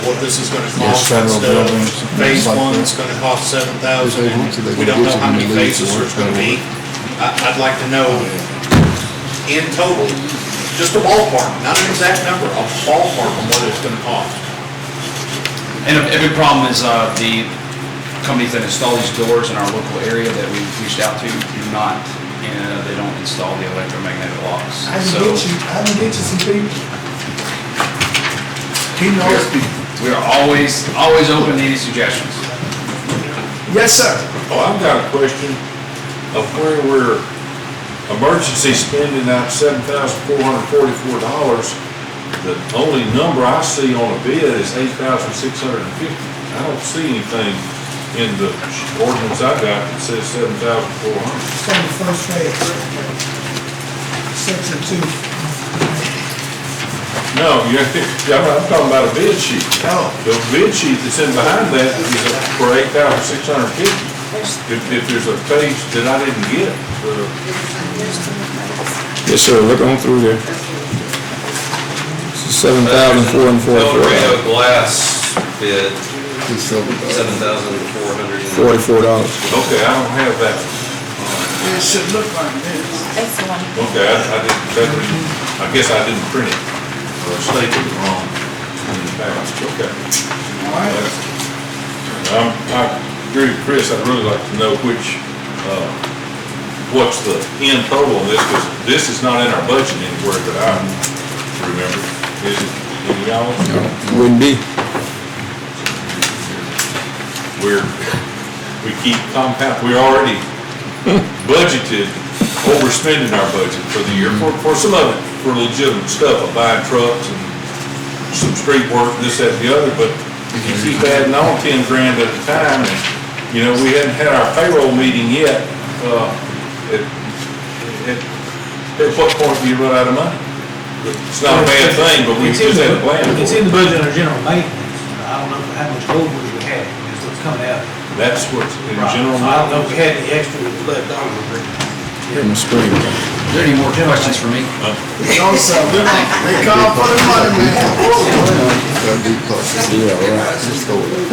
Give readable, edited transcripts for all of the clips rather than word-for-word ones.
what this is gonna cost federal instead of buildings, phase like one's that. gonna cost 7,000, and So they we can don't get know you how when many you leave phases to there's work, gonna be. that'll I'd like to know in total, just a ballpark, not an exact number, a ballpark on what it's gonna cost. And a big problem is the companies that install these doors in our local area that we've reached out to do not, they don't install the electromagnetic locks. I So can get you some people. He knows people. we are always open to any suggestions. Yes, sir. Oh, I've got a question of where we're emergency spending out $7,444. The only number I see on a bid is $8,650. I don't see anything in the ordinance I got that says $7,400. It's on the first page. Section 2. No, I'm talking about a bid sheet. Oh. The bid sheet that's in behind that is for $8,650. If there's a page that I didn't get, Yes, sir, look on through there. $7,444. El Dorado glass bid, $7,400. $44. okay, I don't have that. It should look like this. That's the one. Okay, I guess I didn't print it, or stapled it wrong in the past, okay. All right. I agree with Chris, I'd really like to know what's the end total on this, because this is not in our budget anywhere that I remember. Is it in y'all? No, wouldn't be. We keep we already budgeted, overspending our budget for the year, for some of it, for legitimate stuff, of buying trucks and some street work, this, that, and the other, but if you keep adding on 10 grand at a time, and, we hadn't had our payroll meeting yet, at what point do you run out of money? It's not a bad thing, but we just had a plan for It's it. in the budget under general maintenance. I don't know how much overs we had, that's what's coming out. That's what's in Right. general. So I don't know if we had any extra left over. In the spring. Is there any more questions for me? No, sir. They call for the money, man. Yeah, right. Let's go with it.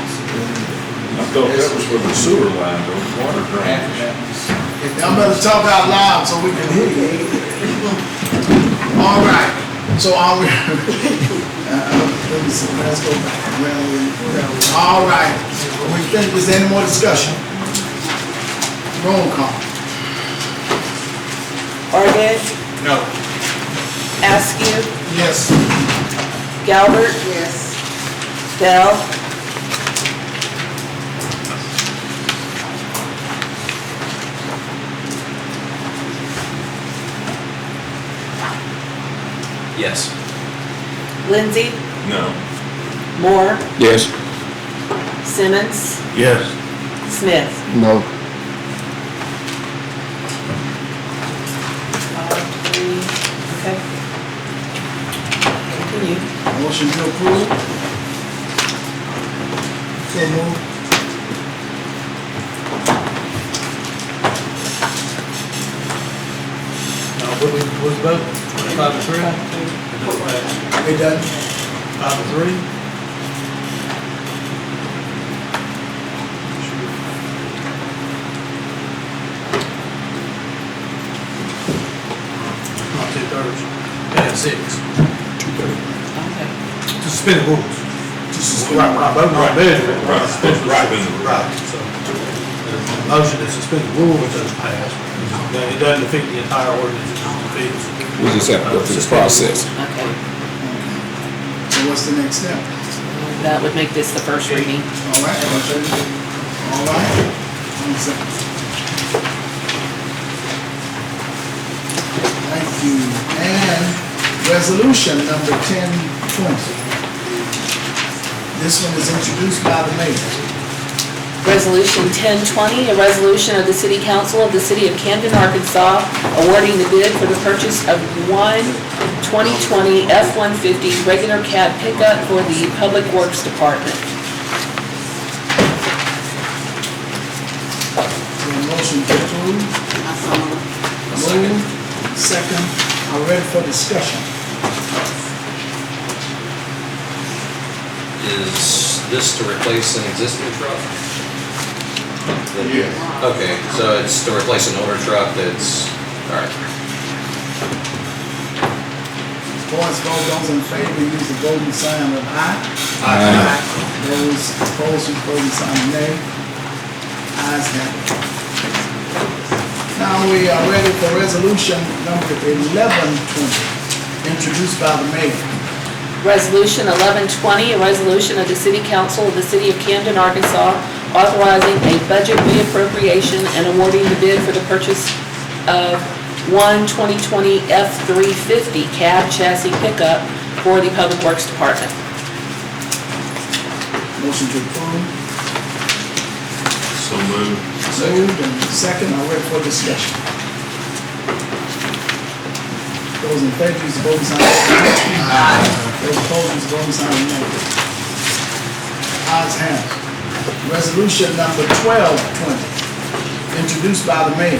I thought that was for the sewer line, those water drains. Y'all better talk out loud so we can hear you. All right, so are we? Let me see, let's go back. All right, we think, is there any more discussion? Roll call. Argid, No. Askew, Yes. Galbert. Yes. Bell. Yes. Lindsay, No. Moore, Yes. Simmons, Yes. Smith. No. 5, 3, okay. Continue. Motion to approve. So move. What was the vote? 5-3? It done. 5-3? Not 2/3. And 6. Okay. To suspend the rules. Right, we're not voting on the budget. Right, Suspend the right. rules. Right, so, the motion to suspend the rules doesn't pass. It doesn't defeat the entire ordinance, it just defeats. We just have to go through the process. Okay. So what's the next step? That would make this the first reading. All right. All right. 1 second. Thank you. And resolution number 1020. This one is introduced by the mayor. Resolution 1020, a resolution of the City Council of the City of Camden, Arkansas, awarding the bid for the purchase of one 2020 F-150 regular cab pickup for the Public Works Department. Motion to approve. Move. Second. are ready for discussion. Is this to replace an existing truck? Yeah. Okay, so it's to replace an older truck that's, all right. Voice vote, those in favor, use the voting sign of aye. Aye. Those opposed, use voting sign of nay. Ayes have it. Now we are ready for resolution number 1120, introduced by the mayor. Resolution 1120, a resolution of the City Council of the City of Camden, Arkansas, authorizing a budget reappropriation and awarding the bid for the purchase of one 2020 F-350 cab chassis pickup for the Public Works Department. Motion to approve. So moved. Moved and second, are ready for discussion. Those in favor, use the voting sign of aye. Those opposed, use the voting sign of nay. Ayes have it. Resolution number 1220, introduced by the mayor.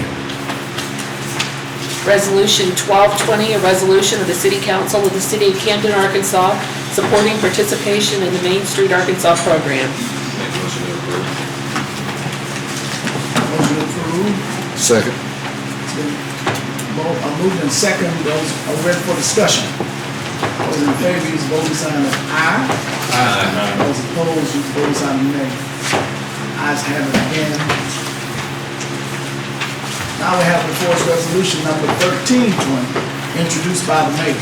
Resolution 1220, a resolution of the City Council of the City of Camden, Arkansas, supporting participation in the Main Street Arkansas program. Make a motion to approve. Motion approved. Second. It's been moved and second, those are ready for discussion. Those in favor, use the voting sign of aye. Aye. Those opposed, use the voting sign of nay. Ayes have it again. Now we have before us resolution number 1320, introduced by the mayor.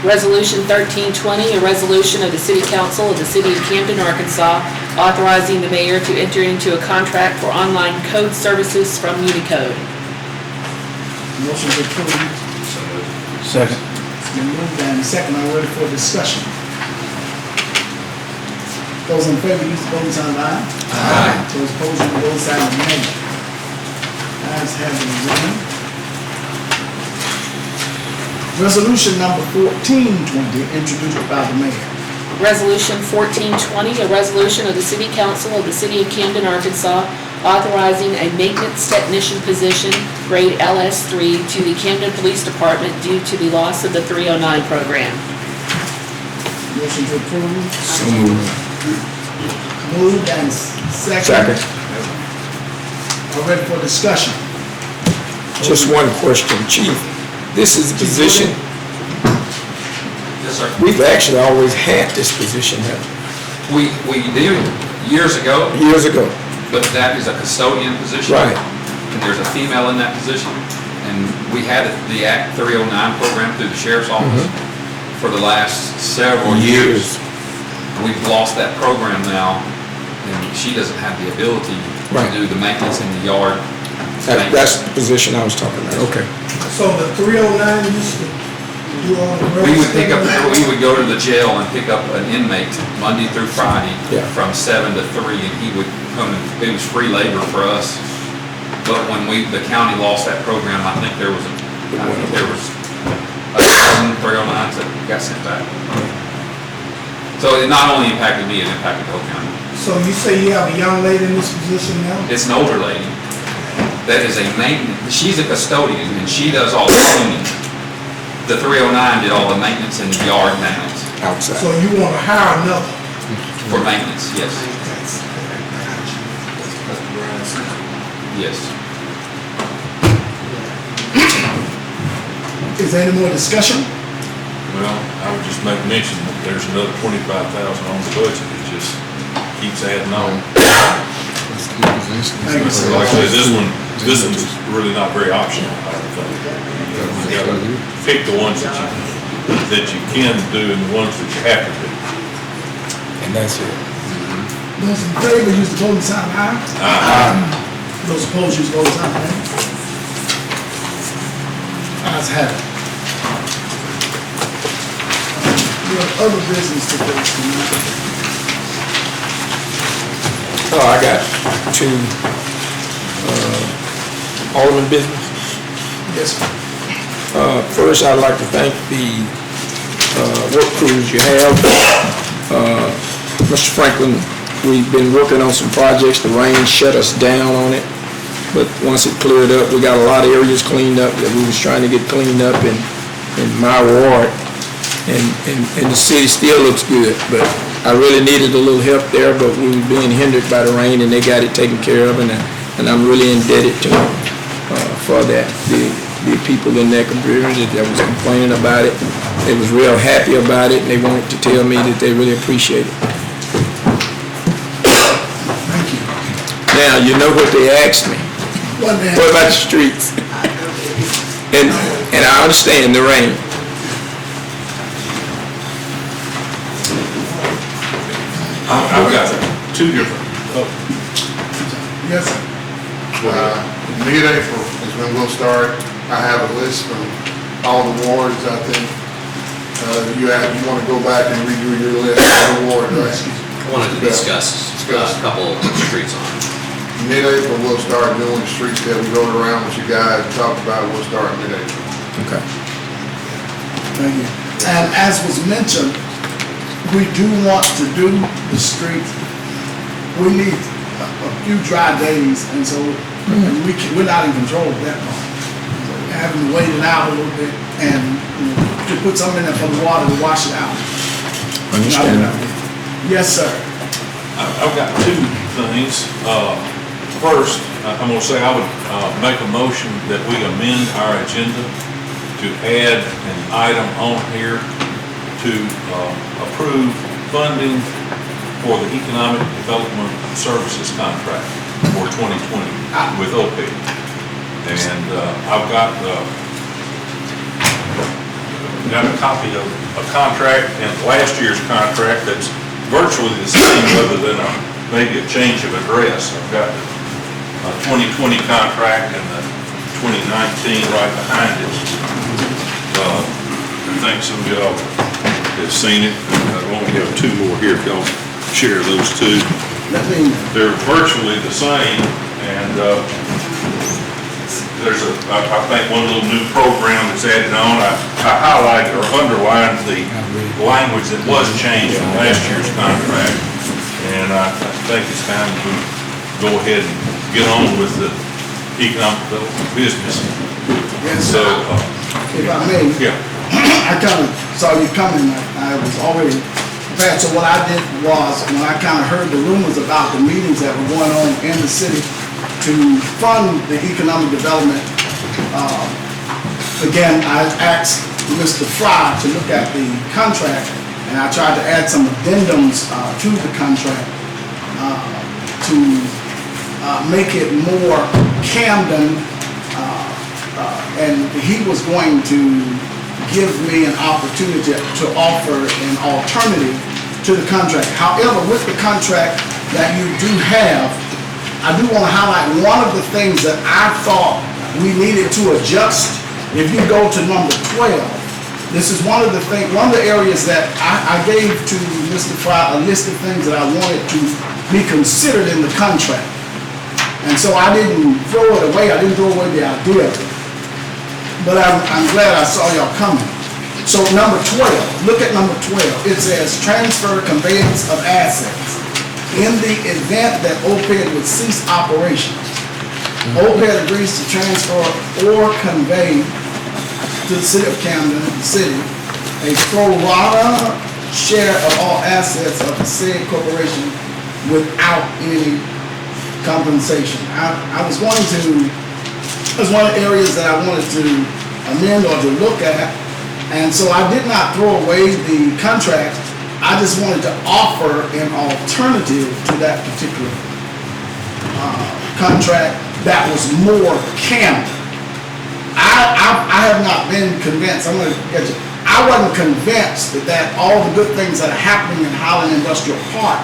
Resolution 1320, a resolution of the City Council of the City of Camden, Arkansas, authorizing the mayor to enter into a contract for online code services from Unicode. Motion to approve. So moved. Second. It's been moved and second, are ready for discussion. Those in favor, use the voting sign of aye. Aye. Those opposed, use the voting sign of nay. Ayes have it again. Resolution number 1420, introduced by the mayor. Resolution 1420, a resolution of the City Council of the City of Camden, Arkansas, authorizing a maintenance technician position, grade LS3, to the Camden Police Department due to the loss of the 309 program. Motion to approve. So moved. Moved and second. Are ready for discussion. Just one question, Chief. This is the position, Yes, sir. we've actually always had this position, haven't We did years ago, we? Years ago. but that is a custodian position. Right. And there's a female in that position. And we had the Act 309 program through the sheriff's office for the last several years. And we've lost that program now, and she doesn't have the ability Right. to do the maintenance in the yard. That's the position I was talking about, okay. So the 309 used to do all the roads? We would go to the jail and pick up an inmate Monday through Friday Yeah. from 7 to 3, and he would come and, it was free labor for us. But when the county lost that program, I think there was a dozen 309s that got sent back. So it not only impacted me, it impacted the whole county. So you say you have a young lady in this position now? It's an older lady that is a maintenance, she's a custodian, and she does all the cleaning. The 309 did all the maintenance in the yard now, So Outside. you want to hire another? for maintenance, yes, yes. Is there any more discussion? Well, I would just make mention that there's another 25,000 on the budget, it just keeps adding on. Thank you, sir. Like I said, this one's really not very optional, I would think. You gotta pick the ones that you can do and the ones that you have to do. And that's it. Those in favor, use the voting sign of aye. Those opposed, use the voting sign of nay. Ayes have it. We have other business to do tonight. Oh, I got two, Alderman business. Yes, sir. First, I'd like to thank the work crews you have. Mr. Franklin, we've been working on some projects. The rain shut us down on it. But once it cleared up, we got a lot of areas cleaned up that we was trying to get cleaned up, and in my ward, and the city still looks good, but I really needed a little help there, but we were being hindered by the rain, and they got it taken care of, and I'm really indebted to them for that. The people in that community that was complaining about it, they was real happy about it, and they wanted to tell me that they really appreciate it. Thank you. Now, you know what they asked me? What the What about the streets? And I understand the rain. I've got two different, Yes, sir. Mid-April is when we'll start. I have a list from all the wards, I think. You want to go back and redo your list of the wards, right? I wanted to discuss a couple of streets on it. Mid-April, we'll start doing the streets that we rode around with you guys and talked about. We'll start mid-April. Okay. Thank you. And as was mentioned, we do want to do the streets. We need a few dry days, and so we're not in control of that part. So we're having to wait it out a little bit and to put something in there for the water to wash it out. Understand that. Yes, sir. I've got two things. First, I'm gonna say I would make a motion that we amend our agenda to add an item on here to approve funding for the Economic Development Services contract for 2020 with OPEC. And I've got a copy of a contract and last year's contract that's virtually the same other than maybe a change of address. I've got the 2020 contract and the 2019 right behind it. I think some of y'all have seen it. I only have two more here if y'all share those two. They're virtually the same, and there's I think one little new program that's added on. I highlighted or underlined the language that was changed from last year's contract, and I think it's time to go ahead and get on with the economic development business. Yes, So, if I may, yeah. I kind of saw you coming. I was already prepared. So what I did was, when I kind of heard the rumors about the meetings that were going on in the city to fund the economic development, again, I asked Mr. Fry to look at the contract, and I tried to add some addendums to the contract to make it more Camden, and he was going to give me an opportunity to offer an alternative to the contract. However, with the contract that you do have, I do want to highlight one of the things that I thought we needed to adjust. If you go to number 12, this is one of the areas that I gave to Mr. Fry a list of things that I wanted to be considered in the contract. And so I didn't throw it away. I didn't throw away the idea. But I'm glad I saw y'all coming. So number 12, look at number 12. It says transfer conveyance of assets. In the event that OPED would cease operations, OPED agrees to transfer or convey to the city of Camden, the city, a pro rata share of all assets of the said corporation without any compensation. That's one of the areas that I wanted to amend or to look at, and so I did not throw away the contract. I just wanted to offer an alternative to that particular contract that was more Camden. I have not been convinced. I'm going to get you. I wasn't convinced that all the good things that are happening in Highland Industrial Park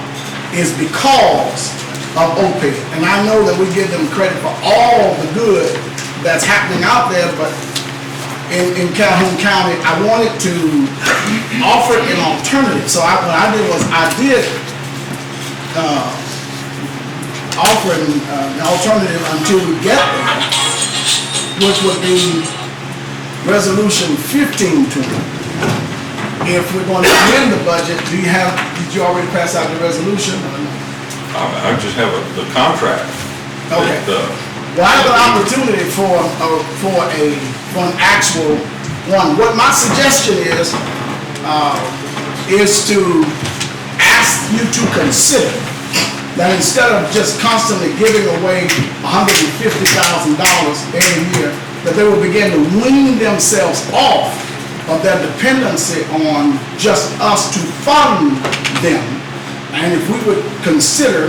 is because of OPED. And I know that we give them credit for all the good that's happening out there, but in Calhoun County, I wanted to offer an alternative. So what I did was I did offer an alternative until we get there, which would be Resolution 1520. If we're going to amend the budget, did you already pass out the resolution or no? I just have the contract. Okay. That, Well, I have an opportunity for an actual What my suggestion is to ask you to consider that instead of just constantly giving away $150,000 every year, that they will begin to wean themselves off of their dependency on just us to fund them. And if we would consider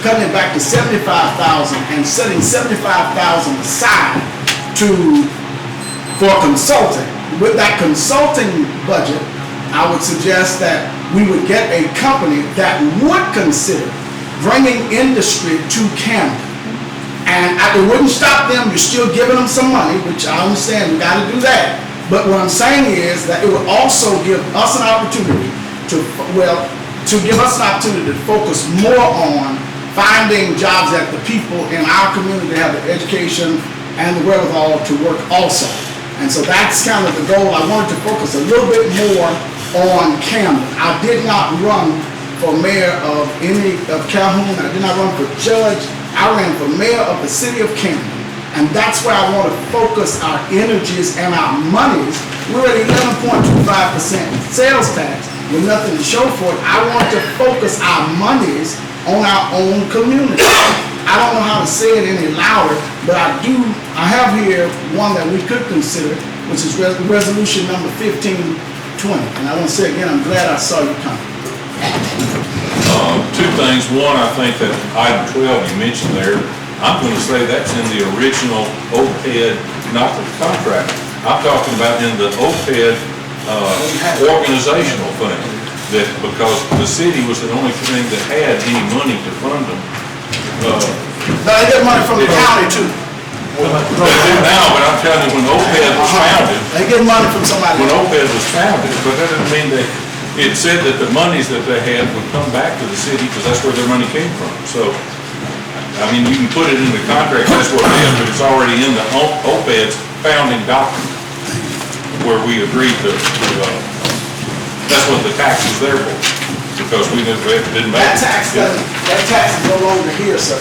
cutting it back to 75,000 and setting 75,000 aside for consulting. With that consulting budget, I would suggest that we would get a company that would consider bringing industry to Camden. And it wouldn't stop them, you're still giving them some money, which I understand, we gotta do that. But what I'm saying is that it would also give us an opportunity to focus more on finding jobs that the people in our community have the education and the wherewithal to work also. And so that's kind of the goal. I wanted to focus a little bit more on Camden. I did not run for mayor of Calhoun. I did not run for judge. I ran for mayor of the city of Camden. And that's where I want to focus our energies and our monies. We're at 11.25% sales tax with nothing to show for it. I want to focus our monies on our own community. I don't know how to say it any louder, but I have here one that we could consider, which is resolution number 1520. And I want to say again, I'm glad I saw you coming. Two things. One, I think that item 12 you mentioned there, I'm going to say that's in the original OPED, not the contract. I'm talking about in the OPED organizational thing, that because the city was the only thing that had any money to fund them. They get money from the county too. They do now, but I'm telling you, when OPED was founded. They get money from somebody. When OPED was founded, but that doesn't mean it said that the monies that they had would come back to the city because that's where their money came from. So, I mean, you can put it in the contract, that's where it is, but it's already in the OPED's founding document where we agreed to, that's what the tax is there for, because we didn't make That it. tax is no longer here, sir.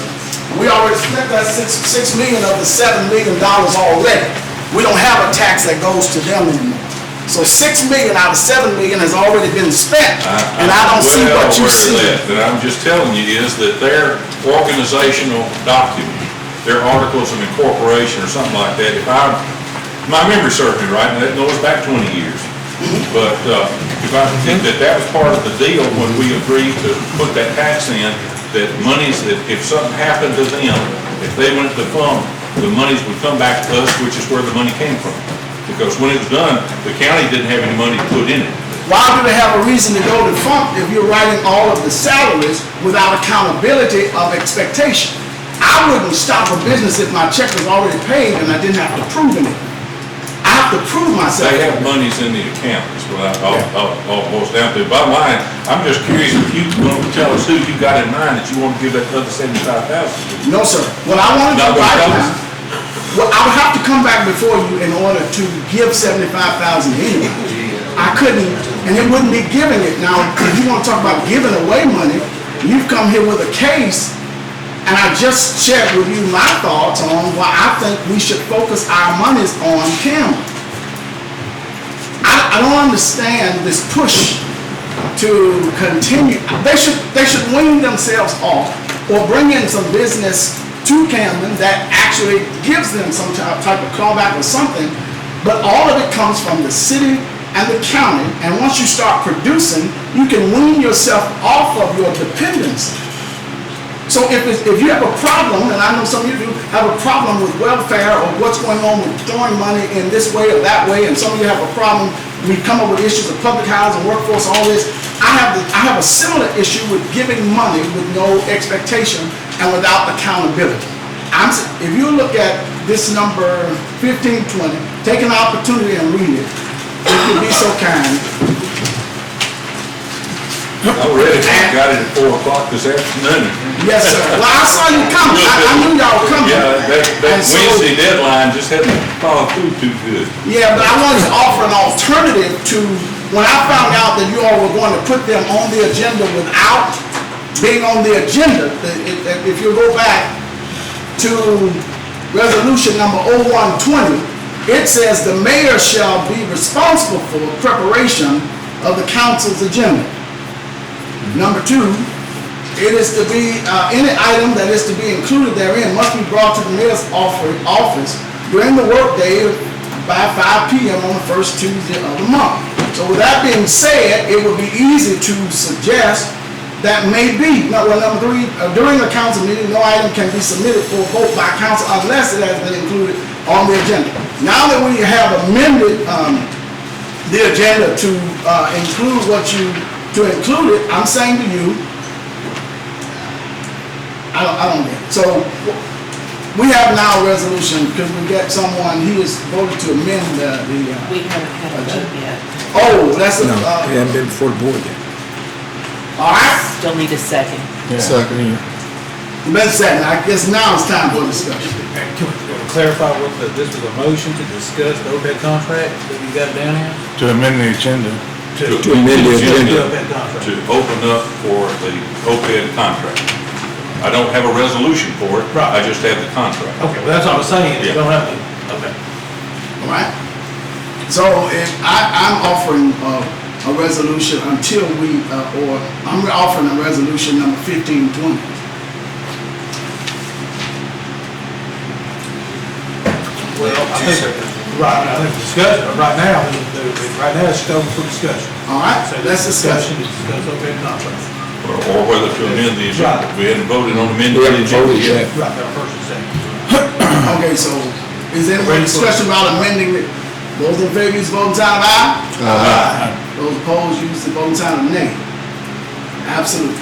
We already spent that $6 million of the $7 million already. We don't have a tax that goes to them anymore. So $6 million out of $7 million has already been spent, and I don't see what you see. But I'm just telling you is that their organizational document, their articles of incorporation or something like that, my memory serves me right, and that goes back 20 years. But if I think that was part of the deal when we agreed to put that tax in, that monies, that if something happened to them, if they went to fund, the monies would come back to us, which is where the money came from. Because when it was done, the county didn't have any money to put in it. Why do they have a reason to go to fund if you're writing all of the salaries without accountability of expectation? I wouldn't stop a business if my check was already paid and I didn't have to prove anything. I have to prove myself. They have monies in the account, is what all boils down to. Bottom line, I'm just curious if you want to tell us who you got in mind that you want to give that other $75,000 to. No, sir. What I want to do right now, well, I would have to come back before you in order to give $75,000 anyway. I couldn't, and it wouldn't be giving it. Now, if you want to talk about giving away money, you've come here with a case, and I just shared with you my thoughts on why I think we should focus our monies on Camden. I don't understand this push to continue. They should wean themselves off or bring in some business to Camden that actually gives them some type of callback or something, but all of it comes from the city and the county, and once you start producing, you can wean yourself off of your dependency. So if you have a problem, and I know some of you have a problem with welfare or what's going on with throwing money in this way or that way, and some of you have a problem, we come up with issues of public housing, workforce, all this. I have a similar issue with giving money with no expectation and without accountability. If you look at this number 1520, take an opportunity and read it. If you'd be so kind. I read it, I got it at 4 o'clock this afternoon. Yes, sir. Well, I saw you coming. I knew y'all were coming. Yeah, that Wednesday deadline just hadn't followed through too good. Yeah, but I wanted to offer an alternative to, when I found out that you all were going to put them on the agenda without being on the agenda, if you go back to resolution number 0120, it says the mayor shall be responsible for preparation of the council's agenda. Number 2, it is to be, any item that is to be included therein must be brought to the mayor's office during the workday by 5 p.m. on the first Tuesday of the month. So with that being said, it would be easy to suggest that may be, number 3, during a council meeting, no item can be submitted for a vote by council unless it has been included on the agenda. Now that we have amended the agenda to include it, I'm saying to you, I don't get it. So we have now a resolution because we got someone, he has voted to amend We haven't had a vote yet. oh, that's a, No, it hasn't been before the board yet. all right. Still need a second. Second. Been second, I guess now it's time for discussion. Can we clarify what this was a motion to discuss the OPEB contract that you got down here? To amend the agenda. To amend the agenda. OPEB contract. To open up for the OPEB contract. I don't have a resolution for it. Right. I just have the contract. Okay, well, that's what I was saying, you Yeah. don't have to, okay. All right? So I'm offering a resolution until I'm offering a resolution number 1520. Well, I think, right, I think discussion, but right now it's still for discussion. All right, So let's discuss. discussion is discuss OPEB contract. Or whether to amend the agenda. Right. We hadn't voted on amending We the haven't agenda voted yet. yet. Right, that first and second. Okay, so is there any discussion about amending it? Those in favor use the voting sign of aye. Aye. Those opposed use the voting sign of nay. Absolutely.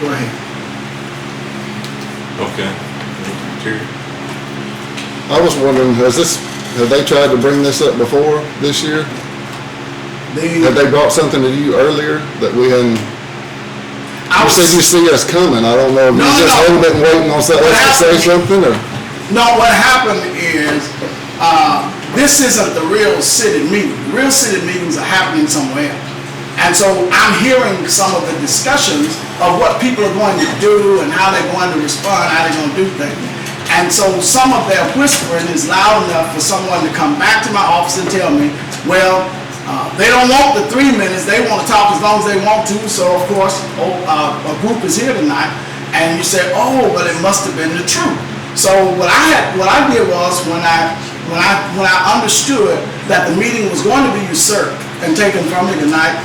Go ahead. Okay. Terry? I was wondering, have they tried to bring this up before this year? Have they brought something to you earlier that we hadn't? You said you see us coming, I don't know, if you just haven't been waiting on something else to say something, or? No, what happened is, this isn't the real city meeting. Real city meetings are happening somewhere else. And so I'm hearing some of the discussions of what people are going to do and how they're going to respond, how they're going to do things. And so some of their whispering is loud enough for someone to come back to my office and tell me, well, they don't want the 3 minutes, they want to talk as long as they want to, so of course, a group is here tonight, and you say, oh, but it must have been the truth. So what I did was, when I understood that the meeting was going to be usurped and taken from me tonight,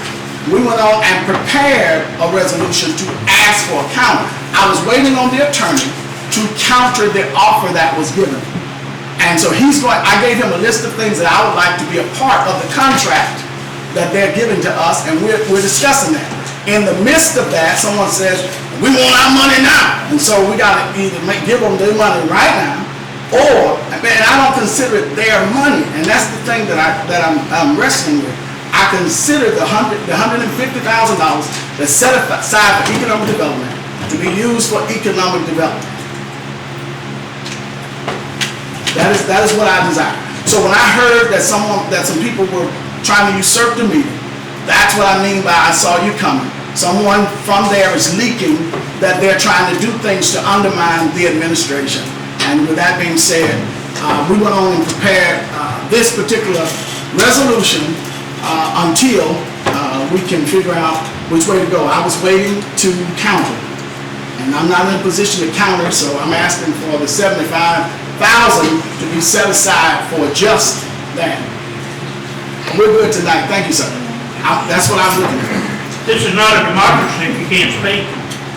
we went on and prepared a resolution to ask for a counter. I was waiting on the attorney to counter the offer that was given. And so I gave him a list of things that I would like to be a part of the contract that they're giving to us, and we're discussing that. In the midst of that, someone says, we want our money now. And so we gotta either give them their money right now, or, man, I don't consider it their money, and that's the thing that I'm wrestling with. I consider the $150,000 that's set aside for economic development to be used for economic development. That is what I desire. So when I heard that some people were trying to usurp the meeting, that's what I mean by I saw you coming. Someone from there is leaking that they're trying to do things to undermine the administration. And with that being said, we went on and prepared this particular resolution until we can figure out which way to go. I was waiting to counter, and I'm not in a position to counter, so I'm asking for the $75,000 to be set aside for just that. We're good tonight. Thank you, sir. That's what I'm looking at. This is not a democracy if you can't speak.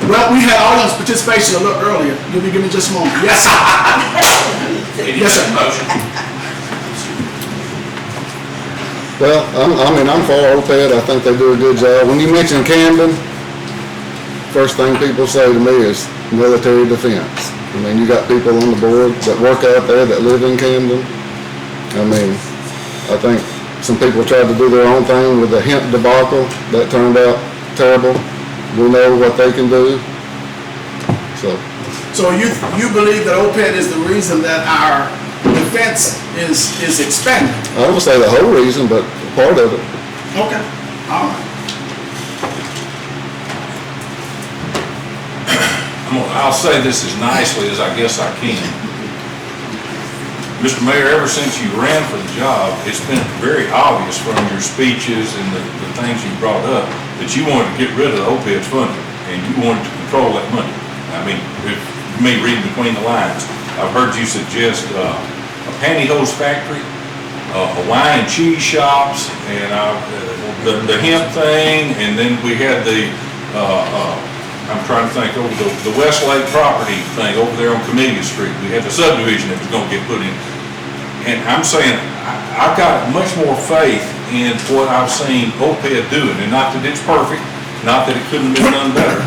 Well, we had audience participation a little earlier. Give me just a moment. Yes, sir. Yes, sir. Well, I'm for OPED, I think they do a good job. When you mention Camden, first thing people say to me is military defense. I mean, you got people on the board that work out there that live in Camden. I mean, I think some people tried to do their own thing with the hemp debacle. That turned out terrible. We know what they can do. So you believe that OPED is the reason that our defense is expanding? I don't say the whole reason, but part of it. Okay, all right. I'll say this as nicely as I guess I can. Mr. Mayor, ever since you ran for the job, it's been very obvious from your speeches and the things you brought up that you wanted to get rid of the OPEB funding and you wanted to control that money. I mean, if you may read between the lines, I've heard you suggest a pantyhose factory, Hawaiian cheese shops, and the hemp thing, and then we had I'm trying to think, over the Westlake property thing over there on Camellia Street. We had the subdivision that was gonna get put in. And I'm saying, I've got much more faith in what I've seen OPEB doing, and not that it's perfect, not that it couldn't have been done better,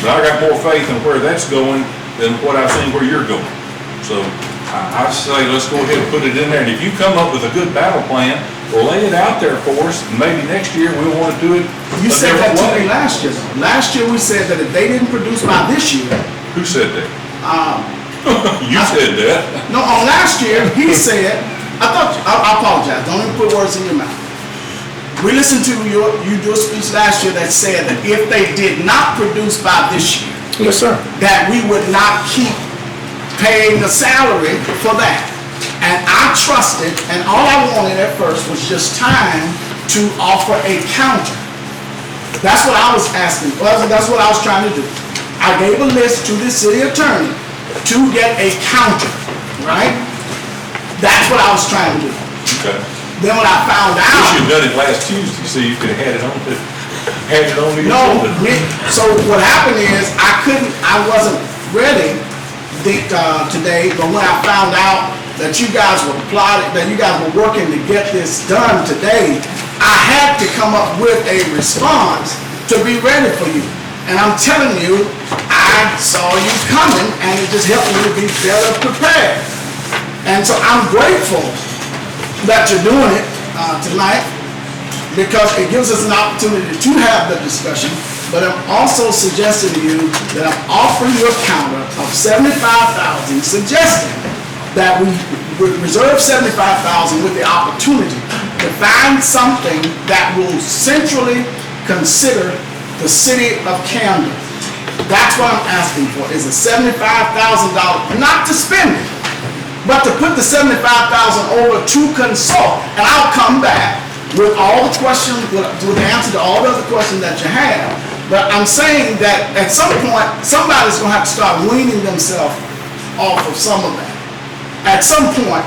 but I got more faith in where that's going than what I've seen where you're going. So I say, let's go ahead and put it in there, and if you come up with a good battle plan, lay it out there for us, and maybe next year we'll wanna do it a You said that different to me way. last year, though. Last year, we said that if they didn't produce by this year, Who said that? um, You said that. no, on last year, he said, I apologize, don't even put words in your mouth. We listened to your speech last year that said that if they did not produce by this year, Yes, sir. that we would not keep paying the salary for that. And I trusted, and all I wanted at first was just time to offer a counter. That's what I was asking, that's what I was trying to do. I gave a list to the city attorney to get a counter, right? That's what I was trying to do. Okay. Then when I found You out. should have done it last Tuesday, so you could have had it on the agenda. No, so what happened is, I wasn't ready today, but when I found out that you guys were plotting, that you guys were working to get this done today, I had to come up with a response to be ready for you. And I'm telling you, I saw you coming, and it just helped me to be better prepared. And so I'm grateful that you're doing it tonight, because it gives us an opportunity to have the discussion. But I'm also suggesting to you that I'm offering you a counter of $75,000, suggesting that we reserve $75,000 with the opportunity to find something that will centrally consider the city of Camden. That's what I'm asking for, is a $75,000, not to spend it, but to put the $75,000 over to consult. And I'll come back with all the questions, with the answer to all the other questions that you have. But I'm saying that at some point, somebody's gonna have to start weaning themselves off of some of that. At some point,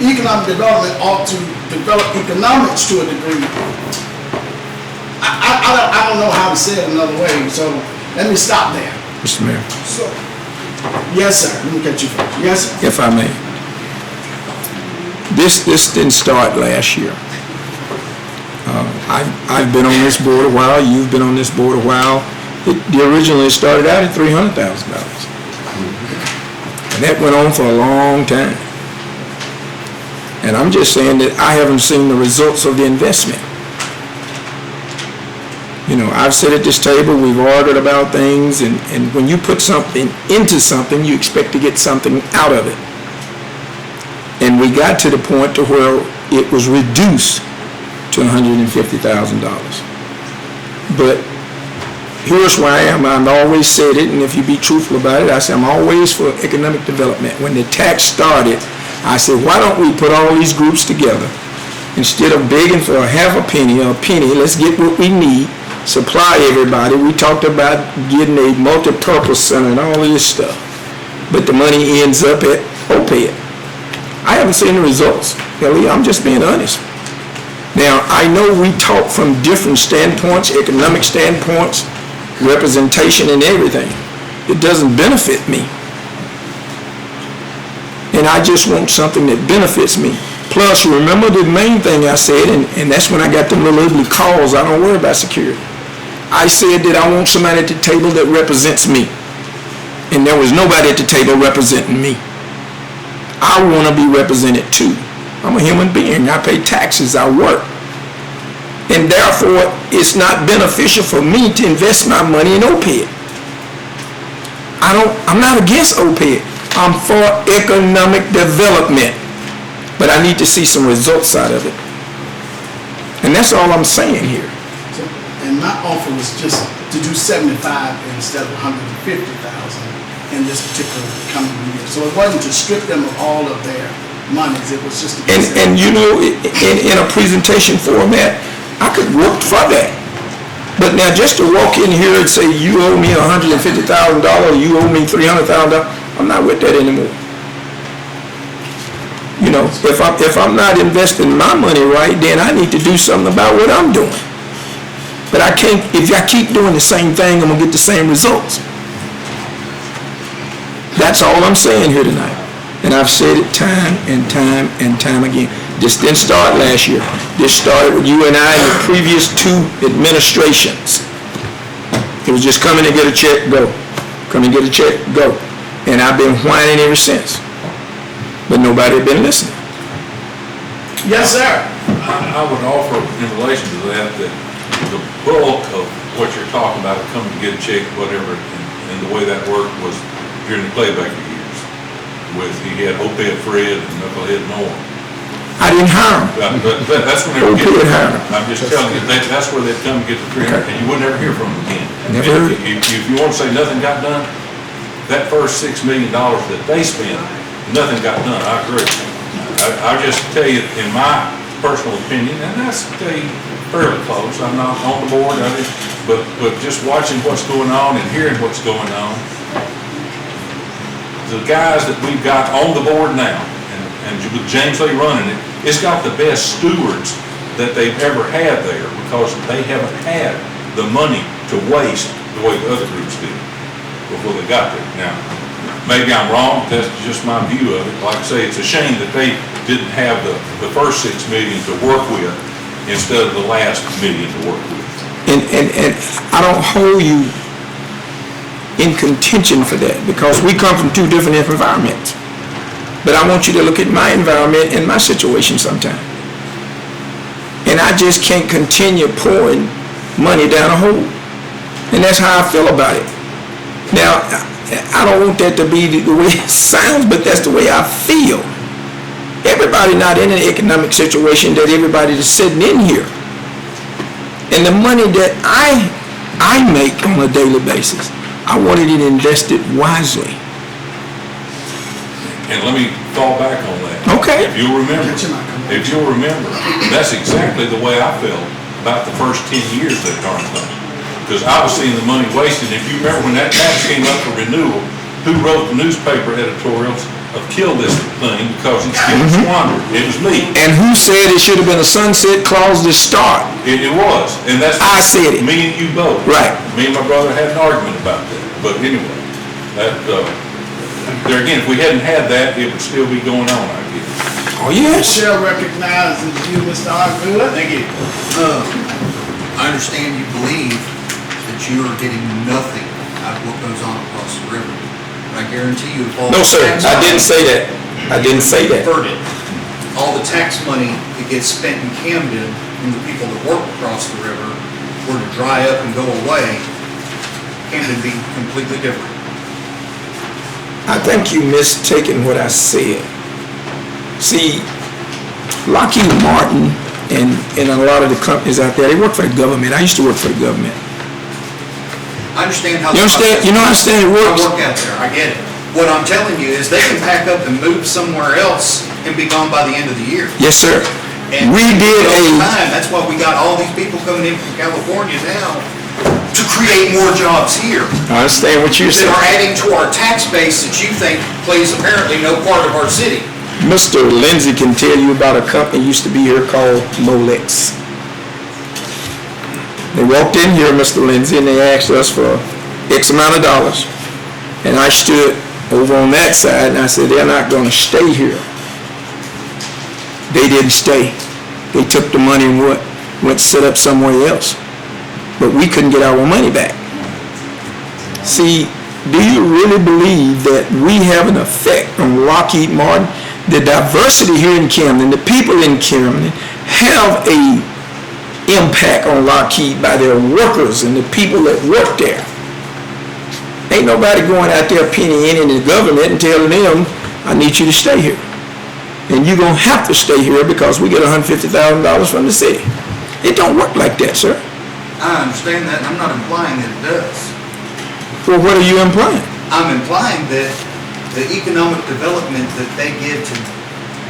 economic development ought to develop economics to a degree. I don't know how to say it another way, so let me stop there. Mr. Mayor, So, yes, sir, let me get you first. Yes, sir. if I may. This didn't start last year. I've been on this board a while, you've been on this board a while. It originally started out at $300,000. And that went on for a long time. And I'm just saying that I haven't seen the results of the investment. You know, I've sat at this table, we've argued about things, and when you put something into something, you expect to get something out of it. And we got to the point to where it was reduced to $150,000. But here's where I am. I've always said it, and if you be truthful about it, I say I'm always for economic development. When the tax started, I said, why don't we put all these groups together? Instead of begging for a half a penny or a penny, let's get what we need, supply everybody. We talked about getting a multi-purpose center and all this stuff. But the money ends up at OPEB. I haven't seen the results, Ellie. I'm just being honest. Now, I know we talk from different standpoints, economic standpoints, representation and everything. It doesn't benefit me. And I just want something that benefits me. Plus, remember the main thing I said, and that's when I got them little ugly calls, I don't worry about security. I said that I want somebody at the table that represents me. And there was nobody at the table representing me. I want to be represented too. I'm a human being. I pay taxes. I work. And therefore, it's not beneficial for me to invest my money in OPEB. I'm not against OPEB. I'm for economic development. But I need to see some results out of it. And that's all I'm saying here. So, and my offer was just to do 75 instead of 150,000 in this particular coming year. So it wasn't to strip them of all of their monies, it was just. And you know, in a presentation format, I could work for that. But now just to walk in here and say, you owe me $150,000, you owe me $300,000, I'm not with that anymore. You know, if I'm not investing my money right, then I need to do something about what I'm doing. But I can't, if I keep doing the same thing, I'm gonna get the same results. That's all I'm saying here tonight. And I've said it time and time and time again. This didn't start last year. This started with you and I in the previous 2 administrations. It was just come in and get a check, go. Come and get a check, go. And I've been whining ever since. But nobody had been listening. Yes, sir. I would offer in relation to that, that the bulk of what you're talking about, come to get a check, whatever, and the way that worked was during the Claybaker years. He had Opeth Fred and Knucklehead Norm. I didn't hire them. But that's when they were Opeth getting, hired them. I'm just telling you, that's where they'd come to get the 300, and you would never hear from them again. Never And heard. If you want to say nothing got done, that first $6 million that they spent, nothing got done, I agree. I'll just tell you, in my personal opinion, and that's fairly close, I'm not on the board, but just watching what's going on and hearing what's going on, the guys that we've got on the board now, and with James Lee running it, it's got the best stewards that they've ever had there, because they haven't had the money to waste the way the other groups did before they got there. Now, maybe I'm wrong, but that's just my view of it. Like I say, it's a shame that they didn't have the first $6 million to work with instead of the last $1 million to work with. And I don't hold you in contention for that, because we come from 2 different environments. But I want you to look at my environment and my situation sometime. And I just can't continue pouring money down a hole. And that's how I feel about it. Now, I don't want that to be the way it sounds, but that's the way I feel. Everybody not in an economic situation that everybody is sitting in here. And the money that I make on a daily basis, I wanted it invested wisely. And let me fall back on that. Okay. If you'll remember, that's exactly the way I felt about the first 10 years of that darn thing. Because I was seeing the money wasted. If you remember when that tax came up for renewal, who wrote the newspaper editorials of kill this thing because it's getting squandered? It was me. And who said it should have been a sunset clause to start? It was. And that's. I said it. Me and you both. Right. Me and my brother had an argument about that. But anyway, that, there again, if we hadn't had that, it would still be going on, I guess. Oh, yes. Shall recognize you, Mr. Hartfield. Thank you. I understand you believe that you are getting nothing out of what goes on across the river. But I guarantee you, if all No, the sir, tax I money didn't say that. I didn't say that. converted, all the tax money that gets spent in Camden from the people that work across the river were to dry up and go away, Camden would be completely different. I think you mistaken what I said. See, Lockheed Martin and a lot of the companies out there, they work for the government. I used to work for the government. I understand how. You understand? You know how it works? I work out there, I get it. What I'm telling you is they can pack up and move somewhere else and be gone by the end of the year. Yes, sir. And We did over time, that's why we got all these people coming in from California now to create more jobs here I understand what you're that saying. are adding to our tax base that you think plays apparently no part of our city. Mr. Lindsay can tell you about a company used to be here called Molex. They walked in here, Mr. Lindsay, and they asked us for X amount of dollars. And I stood over on that side and I said, they're not gonna stay here. They didn't stay. They took the money and went set up somewhere else. But we couldn't get our money back. See, do you really believe that we have an effect on Lockheed Martin? The diversity here in Camden, the people in Camden have a impact on Lockheed by their workers and the people that work there. Ain't nobody going out there pennying in the government and telling them, I need you to stay here. And you're going to have to stay here because we get $150,000 from the city. It don't work like that, sir. I understand that, and I'm not implying that it does. Well, what are you implying? I'm implying that the economic development that they give to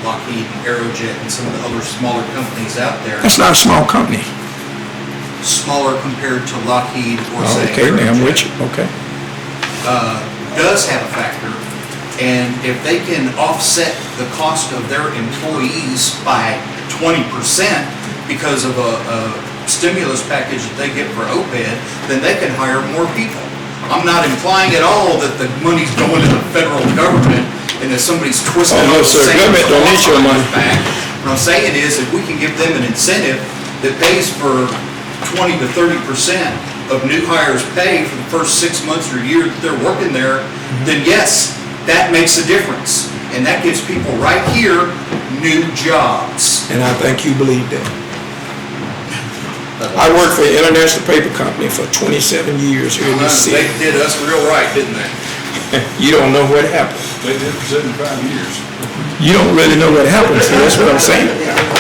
Lockheed and Aerojet and some of the other smaller companies out there, That's not a small company. smaller compared to Lockheed or Oh, say okay, now I'm Aerojet, with you, okay. does have a factor. And if they can offset the cost of their employees by 20% because of a stimulus package that they get for OPED, then they can hire more people. I'm not implying at all that the money's going to the federal government and that somebody's twisting Oh, no, all the sir. same Government don't need your money. back. What I'm saying is, if we can give them an incentive that pays for 20 to 30% of new hires' pay for the first 6 months or year that they're working there, then yes, that makes a difference. And that gives people right here new jobs. And I think you believe that. I worked for an international paper company for 27 years here in this They city. did us real right, didn't they? You don't know what happened. They did for 75 years. You don't really know what happened, see, that's what I'm saying.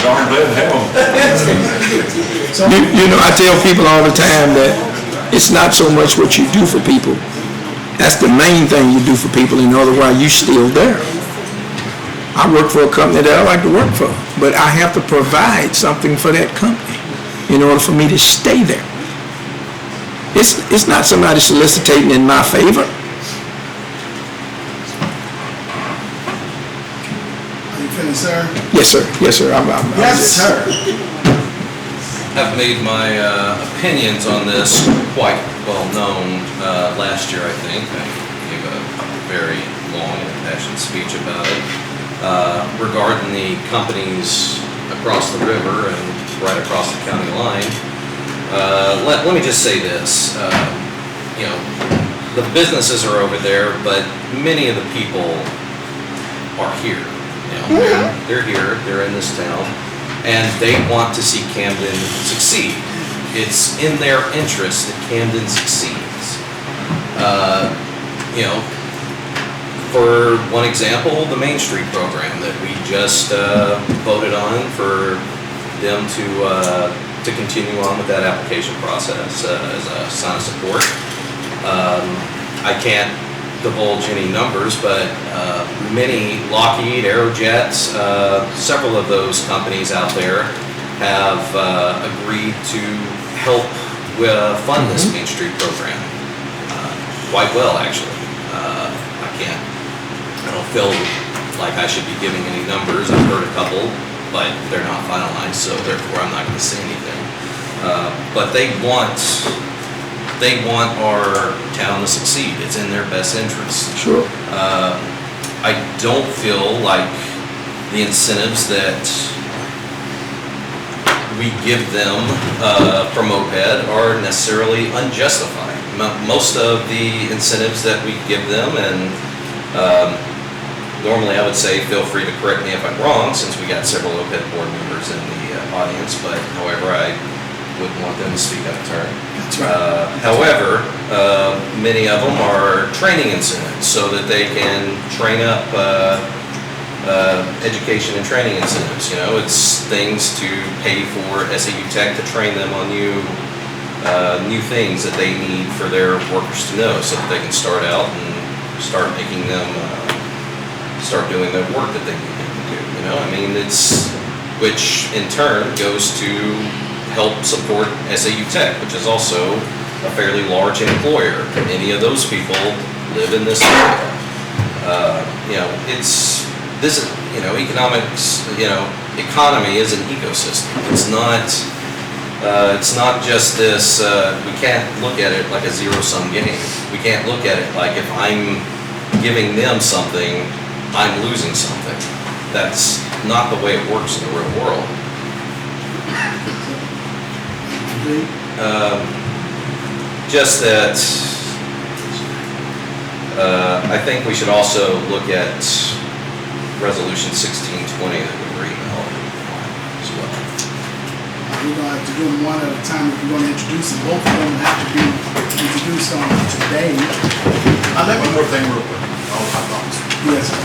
Darn glad to have them. You know, I tell people all the time that it's not so much what you do for people. That's the main thing you do for people, and otherwise you still there. I work for a company that I like to work for, but I have to provide something for that company in order for me to stay there. It's not somebody soliciting in my favor. Are you finished, sir? Yes, sir. Yes, sir. I'm Yes, just- sir. I've made my opinions on this quite well known last year, I think. I gave a very long and passionate speech about it regarding the companies across the river and right across the county line. Let me just say this. You know, the businesses are over there, but many of the people are here. You know, they're here, they're in this town, and they want to see Camden succeed. It's in their interest that Camden succeeds. You know, for one example, the Main Street program that we just voted on for them to continue on with that application process as a sign of support. I can't divulge any numbers, but many Lockheed, Aerojet, several of those companies out there have agreed to help fund this Main Street program quite well, actually. I don't feel like I should be giving any numbers. I've heard a couple, but they're not finalized, so therefore I'm not going to say anything. But they want our town to succeed. It's in their best interest. Sure. I don't feel like the incentives that we give them from OPED are necessarily unjustified. Most of the incentives that we give them, and normally I would say feel free to correct me if I'm wrong, since we got several OPED board members in the audience, but however, I wouldn't want them to speak out of turn. That's right. However, many of them are training incentives so that they can train up education and training incentives. You know, it's things to pay for SAU Tech to train them on new things that they need for their workers to know, so that they can start out and start making them start doing the work that they need them to do. You know, I mean, which in turn goes to help support SAU Tech, which is also a fairly large employer. Many of those people live in this area. You know, economics, economy is an ecosystem. It's not just this, we can't look at it like a zero-sum game. We can't look at it like if I'm giving them something, I'm losing something. That's not the way it works in the real world. Just that, I think we should also look at Resolution 1620 that we were emailed as well. We're gonna have to do them one at a time. If we're gonna introduce them, both of them have to be introduced on today. One more thing real quick. I'll hop on. Yes, sir.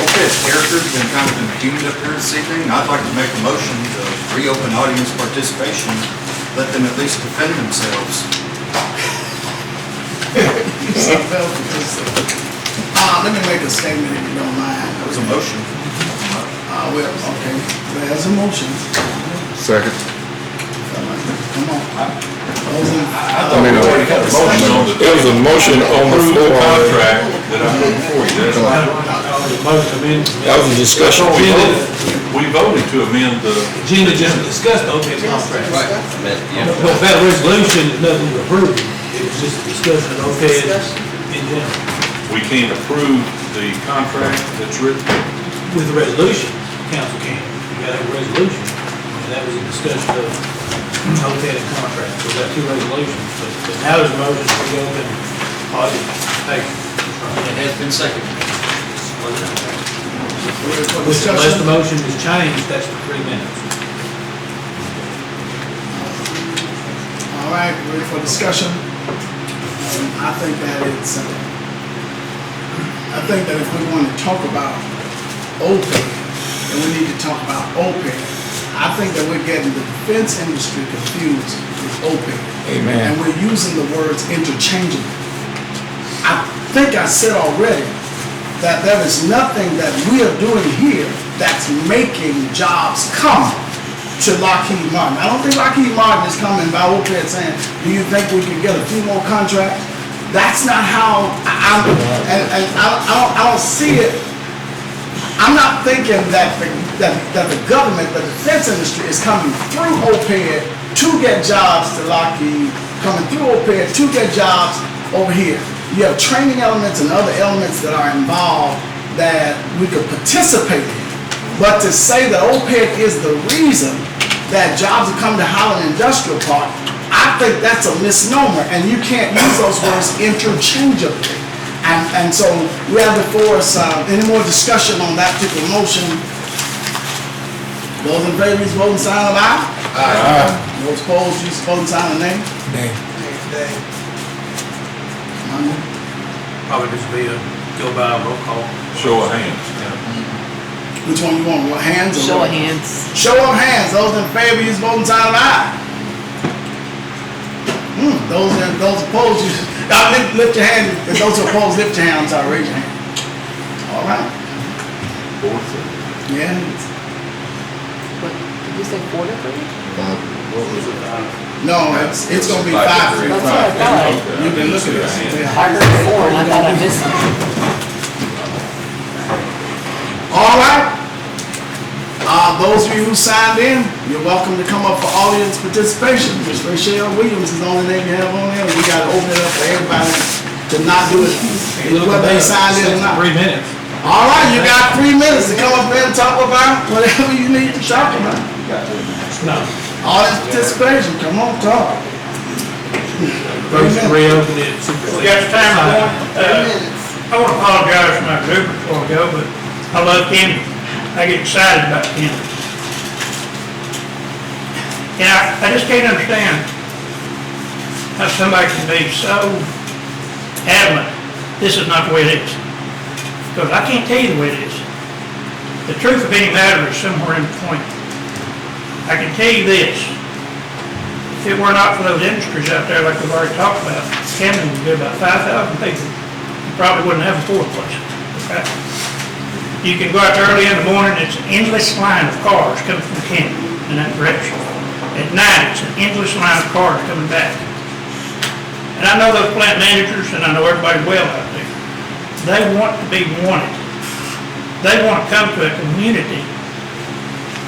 OPED's character's been kind of impugned up here this evening. I'd like to make a motion to reopen audience participation, let them at least defend themselves. Let me make a statement if you don't mind. That was a motion. Okay, there's a motion. Second. Come on. Those in- We already had a motion on the. There was a motion on the Approve floor. contract that I put before you, that's right. Motion amended. That was a discussion. We voted to amend the, Agenda just discussed the OPEB contract. Right. I meant, yeah. But that resolution is nothing to approve. It was just a discussion of OPEB in general. we can't approve the contract that's written. With the resolution, council can. You gotta have a resolution. And that was a discussion of OPEB and contract. So we got two resolutions. But now there's a motion to reopen audit. Hey. It has been seconded. Unless the motion is changed, that's for 3 minutes. All right, ready for discussion? I think that if we want to talk about OPEB, then we need to talk about OPEB. I think that we're getting the defense industry confused with OPEB. Amen. And we're using the words interchangeably. I think I said already that there is nothing that we are doing here that's making jobs come to Lockheed Martin. I don't think Lockheed Martin is coming by OPEB saying, do you think we can get a few more contracts? That's not how, I don't see it. I'm not thinking that the government, the defense industry is coming through OPEB to get jobs to Lockheed, coming through OPEB to get jobs over here. You have training elements and other elements that are involved that we could participate in. But to say that OPEB is the reason that jobs are coming to Holland Industrial Park, I think that's a misnomer, and you can't use those words interchangeably. And so we have before us, any more discussion on that particular motion? Those in favor, use voting sign of aye. Aye. Those opposed, use voting sign of nay. Nay. Probably just be go by a roll call. Show of hands. Which one you want, what, hands or? Show of what? hands. Show of hands, those in favor, use voting sign of aye. Those opposed, lift your hand. If those opposed, lift your hand. I'm sorry, raise your hand. All right. Yeah. What, did you say 4 to 3? No, it's gonna be 5-3. That's what I thought. You've been looking at it. I heard 4 and I thought I missed something. All right. Those of you who signed in, you're welcome to come up for audience participation. Ms. Rachel Williams is the only name you have on there. We gotta open it up for everybody to not do it, whether they signed in or not. 3 minutes. All right, you got 3 minutes to come up there and talk about whatever you need to talk about. No. Audience participation, come on, talk. Vote to reopen it. We got the time going. I want to apologize for my group before we go, but I love Camden. I get excited about Camden. And I just can't understand how somebody can be so adamant, this is not the way it is. Because I can't tell you the way it is. The truth of any matter is somewhere in between. I can tell you this, if it were not for those industries out there like we've already talked about, Camden would be about 5,000 people. You probably wouldn't have a fourth place, okay? You can go out there early in the morning, it's an endless line of cars coming from Camden in that direction. At night, it's an endless line of cars coming back. And I know those plant managers, and I know everybody well out there. They want to be wanted. They want to come to a community.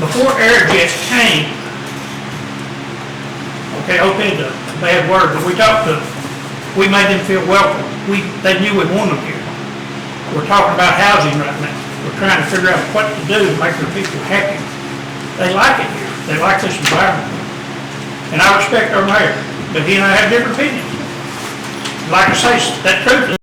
Before Airjets came, okay, OPEB's a bad word, but we talked to them. We made them feel welcome. They knew we wanted them here. We're talking about housing right now. We're trying to figure out what to do to make their people happy. They like it here. They like this environment. And I respect our mayor, but he and I have different opinions. Like I say, that truth is